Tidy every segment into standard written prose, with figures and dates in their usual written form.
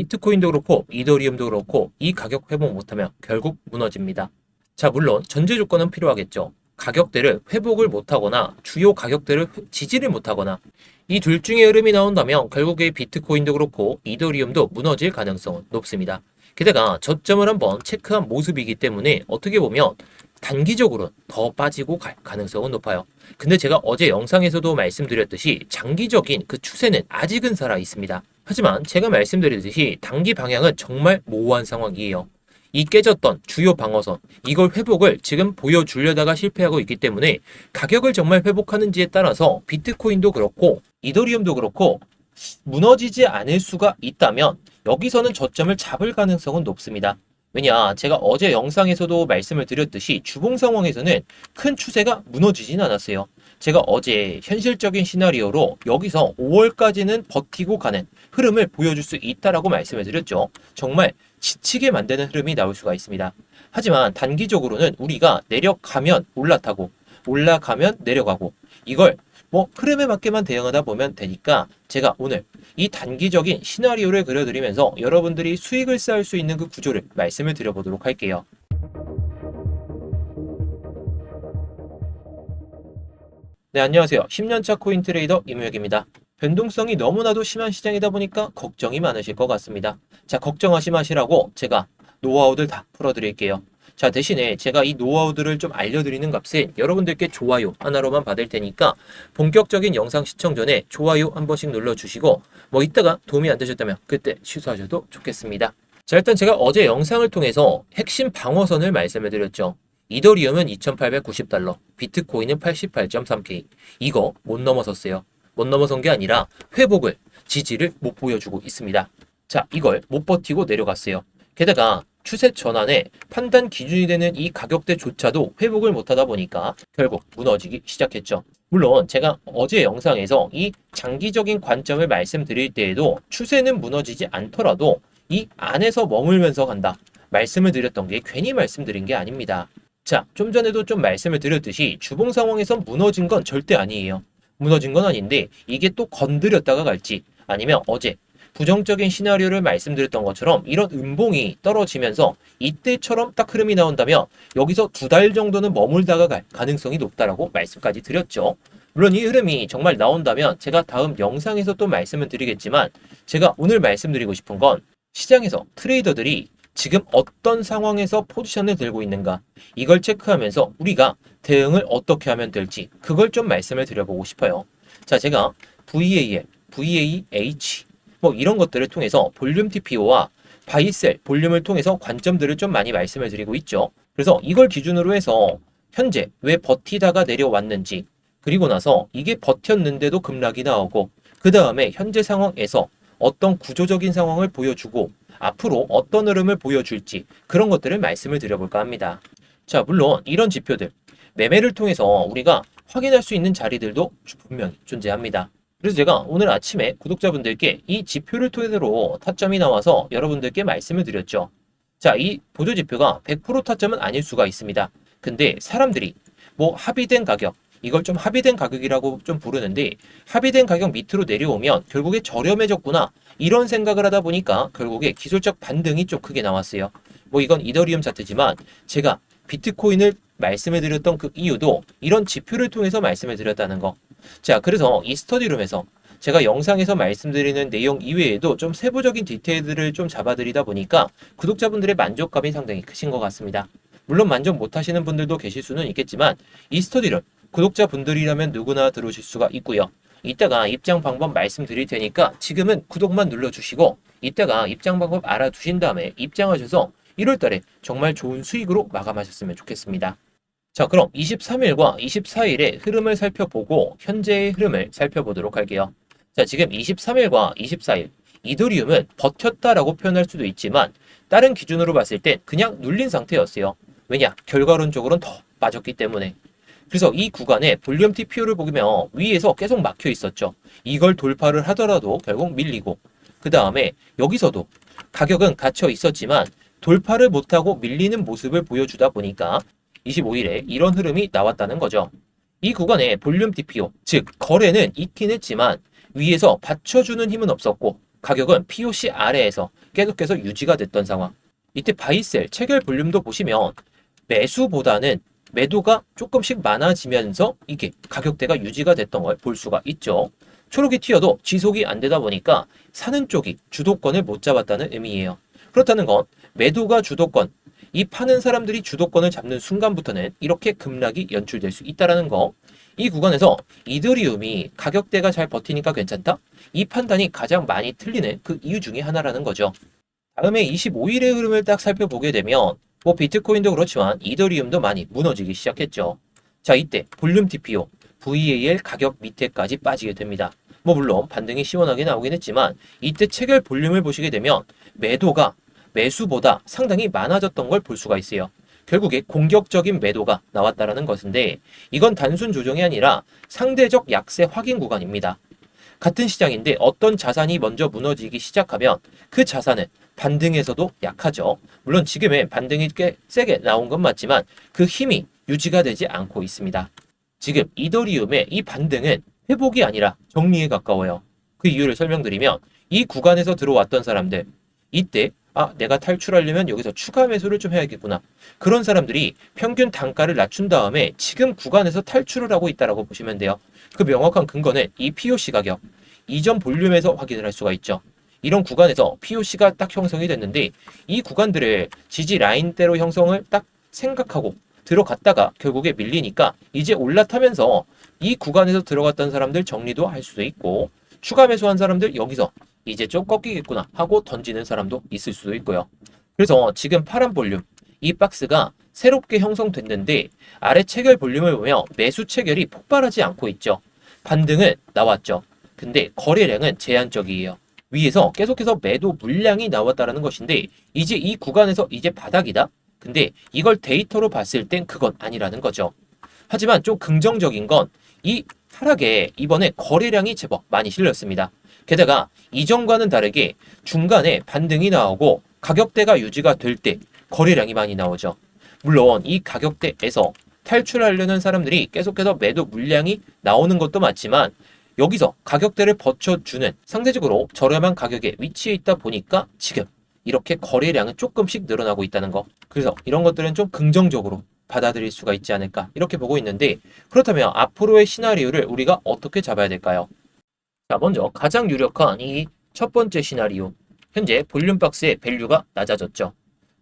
비트코인도 그렇고 이더리움도 그렇고 이 가격 회복 못하면 결국 무너집니다. 자, 물론 전제 조건은 필요하겠죠. 가격대를 회복을 못하거나 주요 가격대를 지지를 못하거나 이 둘 중에 흐름이 나온다면 결국에 비트코인도 그렇고 이더리움도 무너질 가능성은 높습니다. 게다가 저점을 한번 체크한 모습이기 때문에 어떻게 보면 단기적으로 더 빠지고 갈 가능성은 높아요. 근데 제가 어제 영상에서도 말씀드렸듯이 장기적인 그 추세는 아직은 살아 있습니다. 하지만 제가 말씀드렸듯이 단기 방향은 정말 모호한 상황이에요. 이 깨졌던 주요 방어선, 이걸 회복을 지금 보여주려다가 실패하고 있기 때문에 가격을 정말 회복하는지에 따라서 비트코인도 그렇고 이더리움도 그렇고 무너지지 않을 수가 있다면 여기서는 저점을 잡을 가능성은 높습니다. 왜냐, 제가 어제 영상에서도 말씀을 드렸듯이 주봉 상황에서는 큰 추세가 무너지진 않았어요. 제가 어제 현실적인 시나리오로 여기서 5월까지는 버티고 가는 흐름을 보여줄 수 있다라고 말씀을 드렸죠. 정말 지치게 만드는 흐름이 나올 수가 있습니다. 하지만 단기적으로는 우리가 내려가면 올라타고 올라가면 내려가고 이걸 흐름에 맞게만 대응하다 보면 되니까 제가 오늘 이 단기적인 시나리오를 그려드리면서 여러분들이 수익을 쌓을 수 있는 그 구조를 말씀을 드려보도록 할게요. 네, 안녕하세요. 10년차 코인 트레이더 임우혁입니다. 변동성이 너무나도 심한 시장이다 보니까 걱정이 많으실 것 같습니다. 자, 걱정하지 마시라고 제가 노하우들 다 풀어드릴게요. 자, 대신에 제가 이 노하우들을 좀 알려드리는 값은 여러분들께 좋아요 하나로만 받을 테니까 본격적인 영상 시청 전에 좋아요 한 번씩 눌러주시고 이따가 도움이 안 되셨다면 그때 취소하셔도 좋겠습니다. 자, 일단 제가 어제 영상을 통해서 핵심 방어선을 말씀해 드렸죠. 이더리움은 2890달러, 비트코인은 88.3K. 이거 못 넘어섰어요. 못 넘어선 게 아니라 회복을, 지지를 못 보여주고 있습니다. 자, 이걸 못 버티고 내려갔어요. 게다가 추세 전환의 판단 기준이 되는 이 가격대조차도 회복을 못하다 보니까 결국 무너지기 시작했죠. 물론 제가 어제 영상에서 이 장기적인 관점을 말씀드릴 때에도 추세는 무너지지 않더라도 이 안에서 머물면서 간다 말씀을 드렸던 게 괜히 말씀드린 게 아닙니다. 자, 좀 전에도 좀 말씀을 드렸듯이 주봉 상황에서 무너진 건 절대 아니에요. 무너진 건 아닌데 이게 또 건드렸다가 갈지 아니면 어제 부정적인 시나리오를 말씀드렸던 것처럼 이런 음봉이 떨어지면서 이때처럼 딱 흐름이 나온다면 여기서 2달 정도는 머물다가 갈 가능성이 높다라고 말씀까지 드렸죠. 물론 이 흐름이 정말 나온다면 제가 다음 영상에서 또 말씀을 드리겠지만 제가 오늘 말씀드리고 싶은 건 시장에서 트레이더들이 지금 어떤 상황에서 포지션을 들고 있는가 이걸 체크하면서 우리가 대응을 어떻게 하면 될지 그걸 좀 말씀을 드려보고 싶어요. 자, 제가 VAL, VAH 이런 것들을 통해서 볼륨 TPO와 바이셀 볼륨을 통해서 관점들을 좀 많이 말씀을 드리고 있죠. 그래서 이걸 기준으로 해서 현재 왜 버티다가 내려왔는지 그리고 나서 이게 버텼는데도 급락이 나오고 그 다음에 현재 상황에서 어떤 구조적인 상황을 보여주고 앞으로 어떤 흐름을 보여줄지 그런 것들을 말씀을 드려볼까 합니다. 자, 물론 이런 지표들 매매를 통해서 우리가 확인할 수 있는 자리들도 분명히 존재합니다. 그래서 제가 오늘 아침에 구독자분들께 이 지표를 토대로 타점이 나와서 여러분들께 말씀을 드렸죠. 자, 이 보조지표가 100% 타점은 아닐 수가 있습니다. 근데 사람들이 합의된 가격, 이걸 좀 합의된 가격이라고 좀 부르는데 합의된 가격 밑으로 내려오면 결국에 저렴해졌구나 이런 생각을 하다 보니까 결국에 기술적 반등이 좀 크게 나왔어요. 이건 이더리움 차트지만 제가 비트코인을 말씀해 드렸던 그 이유도 이런 지표를 통해서 말씀해 드렸다는 거. 자, 그래서 이 스터디룸에서 제가 영상에서 말씀드리는 내용 이외에도 좀 세부적인 디테일들을 좀 잡아드리다 보니까 구독자분들의 만족감이 상당히 크신 것 같습니다. 물론 만족 못하시는 분들도 계실 수는 있겠지만 이 스터디룸 구독자분들이라면 누구나 들어오실 수가 있고요. 이따가 입장 방법 말씀드릴 테니까 지금은 구독만 눌러주시고 이따가 입장 방법 알아두신 다음에 입장하셔서 1월달에 정말 좋은 수익으로 마감하셨으면 좋겠습니다. 자, 그럼 23일과 24일의 흐름을 살펴보고 현재의 흐름을 살펴보도록 할게요. 자, 지금 23일과 24일 이더리움은 버텼다라고 표현할 수도 있지만 다른 기준으로 봤을 땐 그냥 눌린 상태였어요. 왜냐? 결과론적으로는 더 빠졌기 때문에. 그래서 이 구간에 볼륨 TPO를 보면 위에서 계속 막혀 있었죠. 이걸 돌파를 하더라도 결국 밀리고 그 다음에 여기서도 가격은 갇혀 있었지만 돌파를 못하고 밀리는 모습을 보여주다 보니까 25일에 이런 흐름이 나왔다는 거죠. 이 구간에 볼륨 TPO, 즉 거래는 있긴 했지만 위에서 받쳐주는 힘은 없었고 가격은 POC 아래에서 계속해서 유지가 됐던 상황. 이때 바이셀 체결 볼륨도 보시면 매수보다는 매도가 조금씩 많아지면서 이게 가격대가 유지가 됐던 걸 볼 수가 있죠. 초록이 튀어도 지속이 안 되다 보니까 사는 쪽이 주도권을 못 잡았다는 의미예요. 그렇다는 건 매도가 주도권, 이 파는 사람들이 주도권을 잡는 순간부터는 이렇게 급락이 연출될 수 있다는 거. 이 구간에서 이더리움이 가격대가 잘 버티니까 괜찮다? 이 판단이 가장 많이 틀리는 그 이유 중에 하나라는 거죠. 다음에 25일의 흐름을 딱 살펴보게 되면 뭐 비트코인도 그렇지만 이더리움도 많이 무너지기 시작했죠. 자, 이때 볼륨 TPO, VAL 가격 밑에까지 빠지게 됩니다. 뭐 물론 반등이 시원하게 나오긴 했지만 이때 체결 볼륨을 보시게 되면 매도가 매수보다 상당히 많아졌던 걸 볼 수가 있어요. 결국에 공격적인 매도가 나왔다라는 것인데 이건 단순 조정이 아니라 상대적 약세 확인 구간입니다. 같은 시장인데 어떤 자산이 먼저 무너지기 시작하면 그 자산은 반등에서도 약하죠. 물론 지금은 반등이 꽤 세게 나온 건 맞지만 그 힘이 유지가 되지 않고 있습니다. 지금 이더리움의 이 반등은 회복이 아니라 정리에 가까워요. 그 이유를 설명드리면 이 구간에서 들어왔던 사람들, 이때 내가 탈출하려면 여기서 추가 매수를 좀 해야겠구나. 그런 사람들이 평균 단가를 낮춘 다음에 지금 구간에서 탈출을 하고 있다고 보시면 돼요. 그 명확한 근거는 이 POC 가격, 이전 볼륨에서 확인을 할 수가 있죠. 이런 구간에서 POC가 딱 형성이 됐는데 이 구간들을 지지 라인대로 형성을 딱 생각하고 들어갔다가 결국에 밀리니까 이제 올라타면서 이 구간에서 들어갔던 사람들 정리도 할 수도 있고 추가 매수한 사람들 여기서 이제 좀 꺾이겠구나 하고 던지는 사람도 있을 수도 있고요. 그래서 지금 파란 볼륨, 이 박스가 새롭게 형성됐는데 아래 체결 볼륨을 보면 매수 체결이 폭발하지 않고 있죠. 반등은 나왔죠. 근데 거래량은 제한적이에요. 위에서 계속해서 매도 물량이 나왔다는 것인데 이제 이 구간에서 이제 바닥이다? 근데 이걸 데이터로 봤을 땐 그건 아니라는 거죠. 하지만 좀 긍정적인 건 이 하락에 이번에 거래량이 제법 많이 실렸습니다. 게다가 이전과는 다르게 중간에 반등이 나오고 가격대가 유지가 될 때 거래량이 많이 나오죠. 물론 이 가격대에서 탈출하려는 사람들이 계속해서 매도 물량이 나오는 것도 맞지만 여기서 가격대를 버텨주는 상대적으로 저렴한 가격에 위치해 있다 보니까 지금 이렇게 거래량은 조금씩 늘어나고 있다는 거. 그래서 이런 것들은 좀 긍정적으로 받아들일 수가 있지 않을까 이렇게 보고 있는데 그렇다면 앞으로의 시나리오를 우리가 어떻게 잡아야 될까요? 자, 먼저 가장 유력한 이 첫 번째 시나리오. 현재 볼륨 박스의 밸류가 낮아졌죠.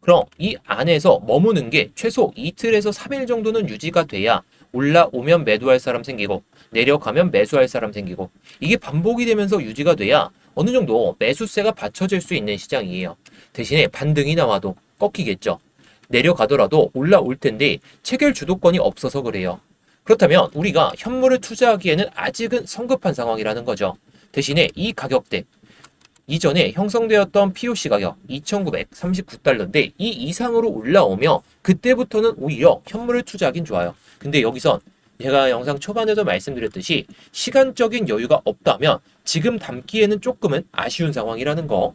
그럼 이 안에서 머무는 게 최소 이틀에서 3일 정도는 유지가 돼야 올라오면 매도할 사람 생기고 내려가면 매수할 사람 생기고 이게 반복이 되면서 유지가 돼야 어느 정도 매수세가 받쳐질 수 있는 시장이에요. 대신에 반등이 나와도 꺾이겠죠. 내려가더라도 올라올 텐데 체결 주도권이 없어서 그래요. 그렇다면 우리가 현물을 투자하기에는 아직은 성급한 상황이라는 거죠. 대신에 이 가격대, 이전에 형성되었던 POC 가격 2,939달러인데 이 이상으로 올라오면 그때부터는 오히려 현물을 투자하긴 좋아요. 근데 여기선 제가 영상 초반에도 말씀드렸듯이 시간적인 여유가 없다면 지금 담기에는 조금은 아쉬운 상황이라는 거.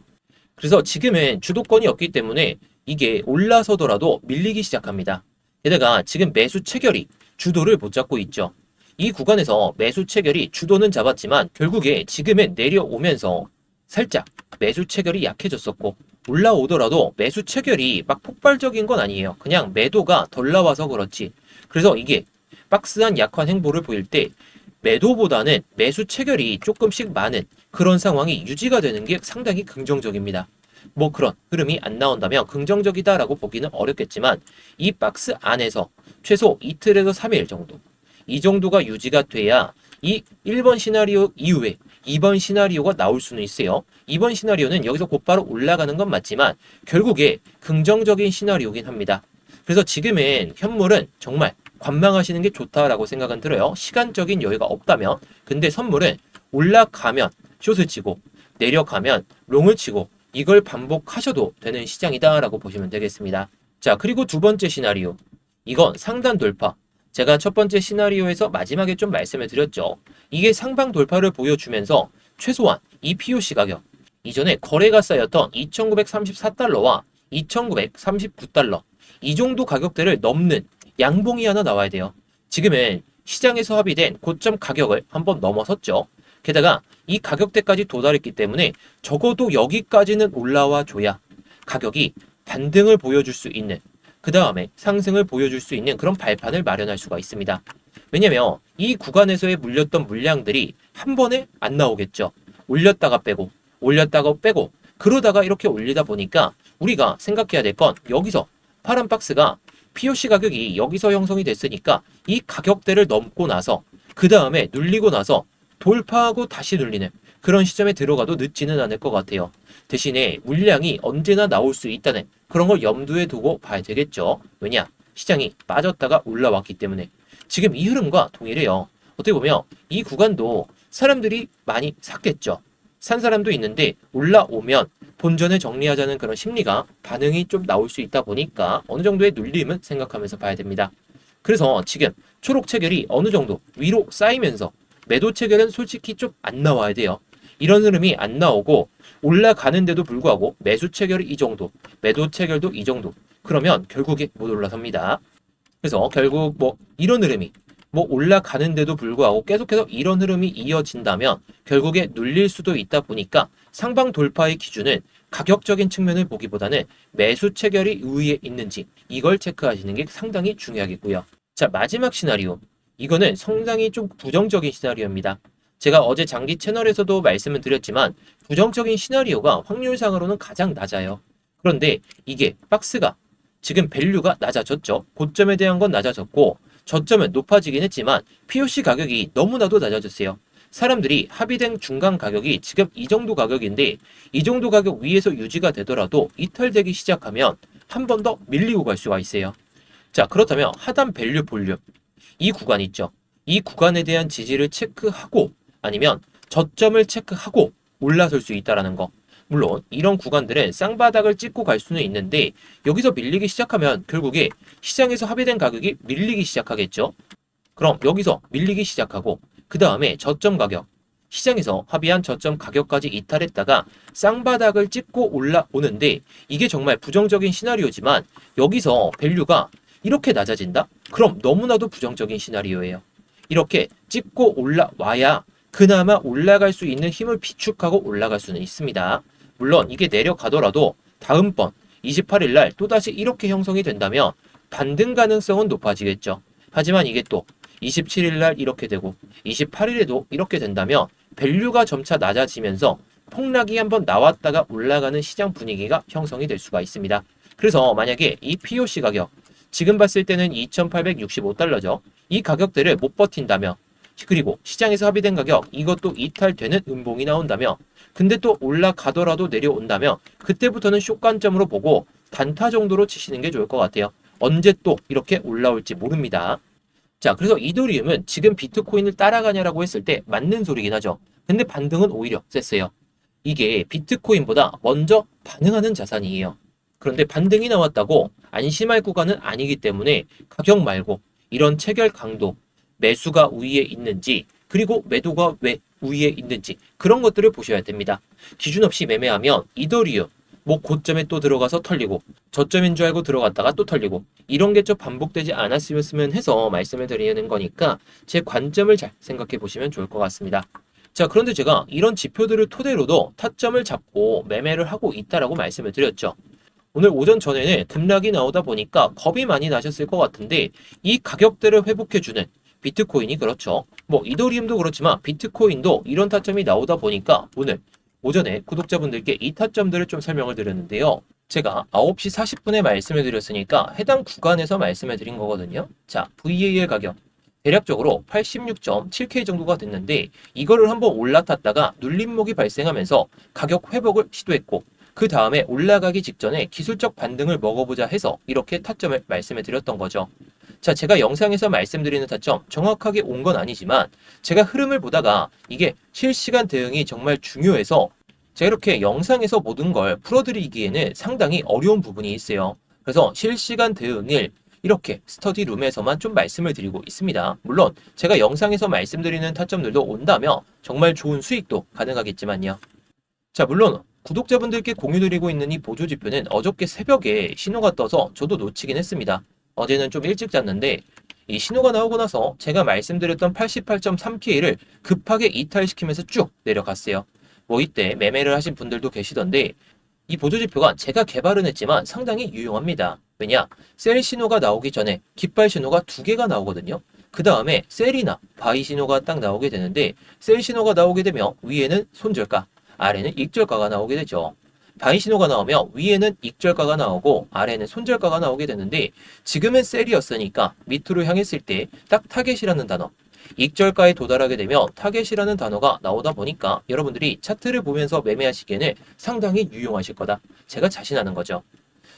그래서 지금은 주도권이 없기 때문에 이게 올라서더라도 밀리기 시작합니다. 게다가 지금 매수 체결이 주도를 못 잡고 있죠. 이 구간에서 매수 체결이 주도는 잡았지만 결국에 지금은 내려오면서 살짝 매수 체결이 약해졌었고 올라오더라도 매수 체결이 막 폭발적인 건 아니에요. 그냥 매도가 덜 나와서 그렇지. 그래서 이게 박스한 약한 행보를 보일 때 매도보다는 매수 체결이 조금씩 많은 그런 상황이 유지가 되는 게 상당히 긍정적입니다. 뭐 그런 흐름이 안 나온다면 긍정적이다라고 보기는 어렵겠지만 이 박스 안에서 최소 이틀에서 3일 정도 이 정도가 유지가 돼야 이 1번 시나리오 이후에 2번 시나리오가 나올 수는 있어요. 2번 시나리오는 여기서 곧바로 올라가는 건 맞지만 결국에 긍정적인 시나리오긴 합니다. 그래서 지금은 현물은 정말 관망하시는 게 좋다라고 생각은 들어요. 시간적인 여유가 없다면. 근데 선물은 올라가면 숏을 치고 내려가면 롱을 치고 이걸 반복하셔도 되는 시장이다라고 보시면 되겠습니다. 자, 그리고 두 번째 시나리오. 이건 상단 돌파. 제가 첫 번째 시나리오에서 마지막에 좀 말씀을 드렸죠. 이게 상방 돌파를 보여주면서 최소한 이 POC 가격, 이전에 거래가 쌓였던 2,934달러와 2,939달러 이 정도 가격대를 넘는 양봉이 하나 나와야 돼요. 지금은 시장에서 합의된 고점 가격을 한번 넘어섰죠. 게다가 이 가격대까지 도달했기 때문에 적어도 여기까지는 올라와 줘야 가격이 반등을 보여줄 수 있는, 그 다음에 상승을 보여줄 수 있는 그런 발판을 마련할 수가 있습니다. 왜냐면 이 구간에서의 물렸던 물량들이 한 번에 안 나오겠죠. 올렸다가 빼고 올렸다가 빼고 그러다가 이렇게 올리다 보니까 우리가 생각해야 될 건, 여기서 파란 박스가 POC 가격이 여기서 형성이 됐으니까 이 가격대를 넘고 나서 그 다음에 눌리고 나서 돌파하고 다시 눌리는 그런 시점에 들어가도 늦지는 않을 것 같아요. 대신에 물량이 언제나 나올 수 있다는 그런 걸 염두에 두고 봐야 되겠죠. 왜냐? 시장이 빠졌다가 올라왔기 때문에. 지금 이 흐름과 동일해요. 어떻게 보면 이 구간도 사람들이 많이 샀겠죠. 산 사람도 있는데 올라오면 본전을 정리하자는 그런 심리가, 반응이 좀 나올 수 있다 보니까 어느 정도의 눌림은 생각하면서 봐야 됩니다. 그래서 지금 초록 체결이 어느 정도 위로 쌓이면서 매도 체결은 솔직히 좀 안 나와야 돼요. 이런 흐름이 안 나오고 올라가는데도 불구하고 매수 체결이 이 정도, 매도 체결도 이 정도, 그러면 결국에 못 올라섭니다. 그래서 결국 이런 흐름이 올라가는데도 불구하고 계속해서 이런 흐름이 이어진다면 결국에 눌릴 수도 있다 보니까 상방 돌파의 기준은 가격적인 측면을 보기보다는 매수 체결이 우위에 있는지 이걸 체크하시는 게 상당히 중요하겠고요. 자, 마지막 시나리오. 이거는 상당히 좀 부정적인 시나리오입니다. 제가 어제 장기 채널에서도 말씀을 드렸지만 부정적인 시나리오가 확률상으로는 가장 낮아요. 그런데 이게 박스가 지금 밸류가 낮아졌죠. 고점에 대한 건 낮아졌고 저점은 높아지긴 했지만 POC 가격이 너무나도 낮아졌어요. 사람들이 합의된 중간 가격이 지금 이 정도 가격인데 이 정도 가격 위에서 유지가 되더라도 이탈되기 시작하면 한 번 더 밀리고 갈 수가 있어요. 자, 그렇다면 하단 밸류 볼륨, 이 구간 있죠. 이 구간에 대한 지지를 체크하고 아니면 저점을 체크하고 올라설 수 있다는 거. 물론 이런 구간들은 쌍바닥을 찍고 갈 수는 있는데 여기서 밀리기 시작하면 결국에 시장에서 합의된 가격이 밀리기 시작하겠죠. 그럼 여기서 밀리기 시작하고 그 다음에 저점 가격, 시장에서 합의한 저점 가격까지 이탈했다가 쌍바닥을 찍고 올라오는데 이게 정말 부정적인 시나리오지만 여기서 밸류가 이렇게 낮아진다? 그럼 너무나도 부정적인 시나리오예요. 이렇게 찍고 올라와야 그나마 올라갈 수 있는 힘을 비축하고 올라갈 수는 있습니다. 물론 이게 내려가더라도 다음번 28일 날 또다시 이렇게 형성이 된다면 반등 가능성은 높아지겠죠. 하지만 이게 또 27일 날 이렇게 되고 28일에도 이렇게 된다면 밸류가 점차 낮아지면서 폭락이 한번 나왔다가 올라가는 시장 분위기가 형성이 될 수가 있습니다. 그래서 만약에 이 POC 가격, 지금 봤을 때는 2,865달러죠. 이 가격대를 못 버틴다면, 그리고 시장에서 합의된 가격 이것도 이탈되는 음봉이 나온다면, 근데 또 올라가더라도 내려온다면 그때부터는 숏관점으로 보고 단타 정도로 치시는 게 좋을 것 같아요. 언제 또 이렇게 올라올지 모릅니다. 자, 그래서 이더리움은 지금 비트코인을 따라가냐라고 했을 때 맞는 소리긴 하죠. 근데 반등은 오히려 셌어요. 이게 비트코인보다 먼저 반응하는 자산이에요. 그런데 반등이 나왔다고 안심할 구간은 아니기 때문에 가격 말고 이런 체결 강도, 매수가 우위에 있는지, 그리고 매도가 왜 우위에 있는지 그런 것들을 보셔야 됩니다. 기준 없이 매매하면 이더리움 고점에 또 들어가서 털리고 저점인 줄 알고 들어갔다가 또 털리고 이런 게 좀 반복되지 않았으면 해서 말씀을 드리는 거니까 제 관점을 잘 생각해 보시면 좋을 것 같습니다. 자, 그런데 제가 이런 지표들을 토대로도 타점을 잡고 매매를 하고 있다라고 말씀을 드렸죠. 오늘 오전 전에는 급락이 나오다 보니까 겁이 많이 나셨을 것 같은데 이 가격대를 회복해주는 비트코인이 그렇죠. 이더리움도 그렇지만 비트코인도 이런 타점이 나오다 보니까 오늘 오전에 구독자분들께 이 타점들을 좀 설명을 드렸는데요. 제가 9시 40분에 말씀을 드렸으니까 해당 구간에서 말씀을 드린 거거든요. 자, VAL 가격 대략적으로 86.7K 정도가 됐는데 이거를 한번 올라탔다가 눌림목이 발생하면서 가격 회복을 시도했고 그 다음에 올라가기 직전에 기술적 반등을 먹어보자 해서 이렇게 타점을 말씀을 드렸던 거죠. 자, 제가 영상에서 말씀드리는 타점 정확하게 온 건 아니지만 제가 흐름을 보다가 이게 실시간 대응이 정말 중요해서 제가 이렇게 영상에서 모든 걸 풀어드리기에는 상당히 어려운 부분이 있어요. 그래서 실시간 대응을 이렇게 스터디룸에서만 좀 말씀을 드리고 있습니다. 물론 제가 영상에서 말씀드리는 타점들도 온다면 정말 좋은 수익도 가능하겠지만요. 자, 물론 구독자분들께 공유드리고 있는 이 보조지표는 어저께 새벽에 신호가 떠서 저도 놓치긴 했습니다. 어제는 좀 일찍 잤는데 이 신호가 나오고 나서 제가 말씀드렸던 88.3K를 급하게 이탈시키면서 쭉 내려갔어요. 뭐 이때 매매를 하신 분들도 계시던데 이 보조지표가 제가 개발은 했지만 상당히 유용합니다. 왜냐? 셀 신호가 나오기 전에 깃발 신호가 두 개가 나오거든요. 그 다음에 셀이나 바이 신호가 딱 나오게 되는데 셀 신호가 나오게 되면 위에는 손절가, 아래는 익절가가 나오게 되죠. 바이 신호가 나오면 위에는 익절가가 나오고 아래는 손절가가 나오게 되는데 지금은 셀이었으니까 밑으로 향했을 때 딱 타겟이라는 단어, 익절가에 도달하게 되면 타겟이라는 단어가 나오다 보니까 여러분들이 차트를 보면서 매매하시기에는 상당히 유용하실 거다. 제가 자신하는 거죠.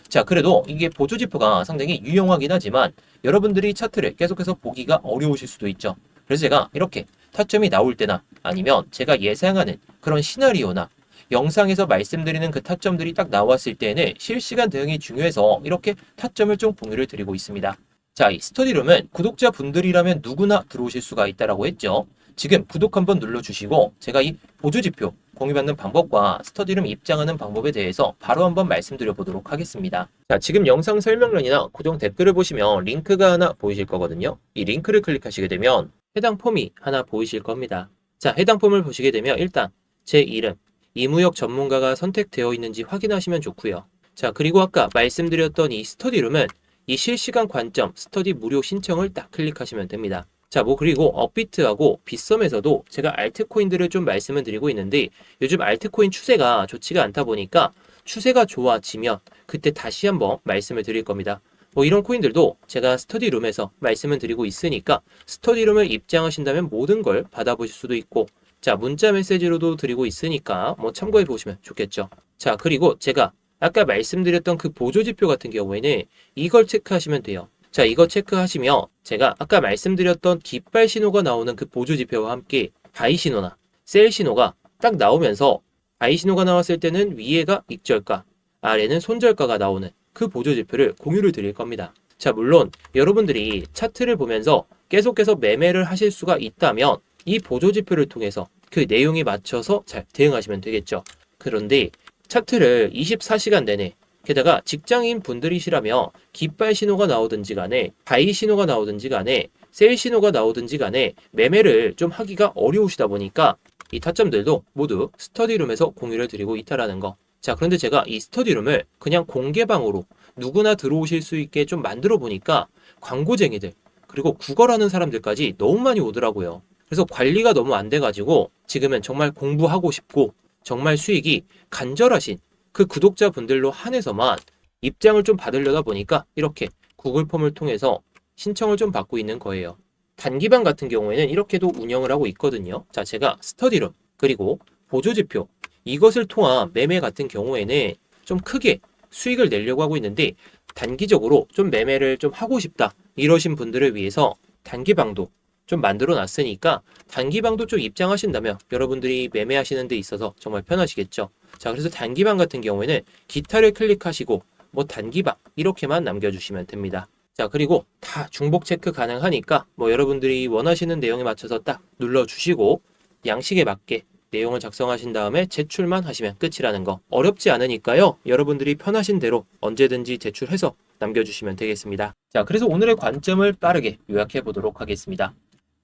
자, 그래도 이게 보조지표가 상당히 유용하긴 하지만 여러분들이 차트를 계속해서 보기가 어려우실 수도 있죠. 그래서 제가 이렇게 타점이 나올 때나 아니면 제가 예상하는 그런 시나리오나 영상에서 말씀드리는 그 타점들이 딱 나왔을 때는 실시간 대응이 중요해서 이렇게 타점을 좀 공유를 드리고 있습니다. 자, 이 스터디룸은 구독자분들이라면 누구나 들어오실 수가 있다라고 했죠. 지금 구독 한번 눌러주시고 제가 이 보조지표 공유받는 방법과 스터디룸 입장하는 방법에 대해서 바로 한번 말씀드려 보도록 하겠습니다. 자, 지금 영상 설명란이나 고정 댓글을 보시면 링크가 하나 보이실 거거든요. 이 링크를 클릭하시게 되면 해당 폼이 하나 보이실 겁니다. 자, 해당 폼을 보시게 되면 일단 제 이름, 이무역 전문가가 선택되어 있는지 확인하시면 좋고요. 자, 그리고 아까 말씀드렸던 이 스터디룸은 이 실시간 관점 스터디 무료 신청을 딱 클릭하시면 됩니다. 자, 뭐 그리고 업비트하고 빗썸에서도 제가 알트코인들을 좀 말씀을 드리고 있는데 요즘 알트코인 추세가 좋지가 않다 보니까 추세가 좋아지면 그때 다시 한번 말씀을 드릴 겁니다. 뭐 이런 코인들도 제가 스터디룸에서 말씀을 드리고 있으니까 스터디룸을 입장하신다면 모든 걸 받아보실 수도 있고, 자, 문자 메시지로도 드리고 있으니까 뭐 참고해 보시면 좋겠죠. 자, 그리고 제가 아까 말씀드렸던 그 보조지표 같은 경우에는 이걸 체크하시면 돼요. 자, 이거 체크하시면 제가 아까 말씀드렸던 깃발 신호가 나오는 그 보조지표와 함께 바이 신호나 셀 신호가 딱 나오면서 바이 신호가 나왔을 때는 위에가 익절가, 아래는 손절가가 나오는 그 보조지표를 공유를 드릴 겁니다. 자, 물론 여러분들이 차트를 보면서 계속해서 매매를 하실 수가 있다면 이 보조지표를 통해서 그 내용에 맞춰서 잘 대응하시면 되겠죠. 그런데 차트를 24시간 내내, 게다가 직장인 분들이시라면 깃발 신호가 나오든지 간에 바이 신호가 나오든지 간에 셀 신호가 나오든지 간에 매매를 좀 하기가 어려우시다 보니까 이 타점들도 모두 스터디룸에서 공유를 드리고 있다라는 거. 자, 그런데 제가 이 스터디룸을 그냥 공개방으로 누구나 들어오실 수 있게 좀 만들어 보니까 광고쟁이들 그리고 구걸하는 사람들까지 너무 많이 오더라고요. 그래서 관리가 너무 안 돼가지고 지금은 정말 공부하고 싶고 정말 수익이 간절하신 그 구독자분들로 한해서만 입장을 좀 받으려다 보니까 이렇게 구글 폼을 통해서 신청을 좀 받고 있는 거예요. 단기방 같은 경우에는 이렇게도 운영을 하고 있거든요. 자, 제가 스터디룸 그리고 보조지표 이것을 통한 매매 같은 경우에는 좀 크게 수익을 내려고 하고 있는데 단기적으로 좀 매매를 좀 하고 싶다 이러신 분들을 위해서 단기방도 좀 만들어 놨으니까 단기방도 좀 입장하신다면 여러분들이 매매하시는 데 있어서 정말 편하시겠죠. 자, 그래서 단기방 같은 경우에는 기타를 클릭하시고 뭐 단기방 이렇게만 남겨주시면 됩니다. 자, 그리고 다 중복 체크 가능하니까 뭐 여러분들이 원하시는 내용에 맞춰서 딱 눌러주시고 양식에 맞게 내용을 작성하신 다음에 제출만 하시면 끝이라는 거. 어렵지 않으니까요. 여러분들이 편하신 대로 언제든지 제출해서 남겨주시면 되겠습니다. 자, 그래서 오늘의 관점을 빠르게 요약해 보도록 하겠습니다.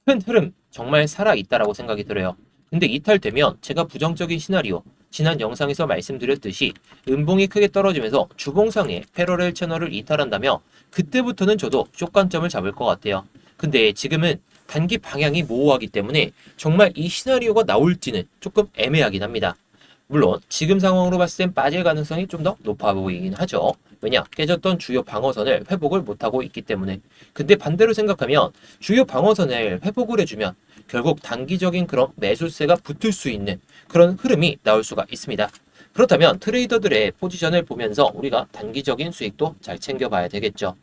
큰 흐름 정말 살아있다라고 생각이 들어요. 근데 이탈되면 제가 부정적인 시나리오 지난 영상에서 말씀드렸듯이 음봉이 크게 떨어지면서 주봉상의 패러렐 채널을 이탈한다면 그때부터는 저도 숏관점을 잡을 것 같아요. 근데 지금은 단기 방향이 모호하기 때문에 정말 이 시나리오가 나올지는 조금 애매하긴 합니다. 물론 지금 상황으로 봤을 땐 빠질 가능성이 좀 더 높아 보이긴 하죠. 왜냐? 깨졌던 주요 방어선을 회복을 못하고 있기 때문에. 근데 반대로 생각하면 주요 방어선을 회복을 해주면 결국 단기적인 그런 매수세가 붙을 수 있는 그런 흐름이 나올 수가 있습니다. 그렇다면 트레이더들의 포지션을 보면서 우리가 단기적인 수익도 잘 챙겨봐야 되겠죠.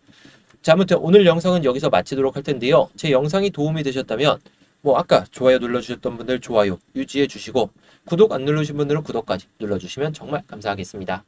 자, 아무튼 오늘 영상은 여기서 마치도록 할 텐데요. 제 영상이 도움이 되셨다면 뭐 아까 좋아요 눌러주셨던 분들 좋아요 유지해 주시고 구독 안 누르신 분들은 구독까지 눌러주시면 정말 감사하겠습니다.